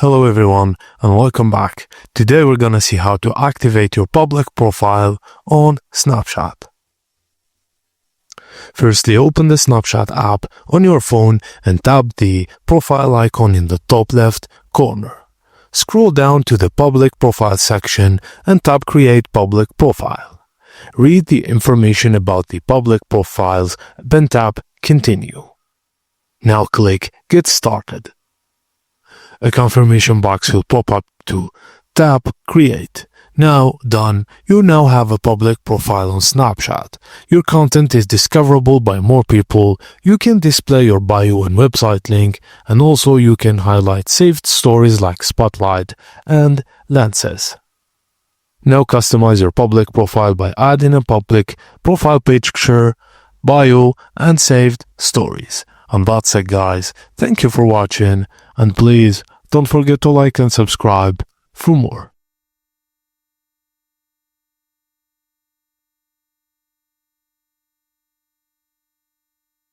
Hello everyone and welcome back. Today we're gonna see how to activate your public profile on Snapchat. Firstly, open the Snapchat app on your phone and tap the profile icon in the top left corner. Scroll down to the public profile section and tap Create Public Profile. Read the information about the public profiles, then tap Continue. Now click Get Started. A confirmation box will pop up to tap Create. Now done, you now have a public profile on Snapchat. Your content is discoverable by more people. You can display your bio and website link, and also you can highlight saved stories like Spotlight and Lenses. Now customize your public profile by adding a public profile picture, bio, and saved stories. And that's it, guys. Thank you for watching, and please don't forget to like and subscribe for more.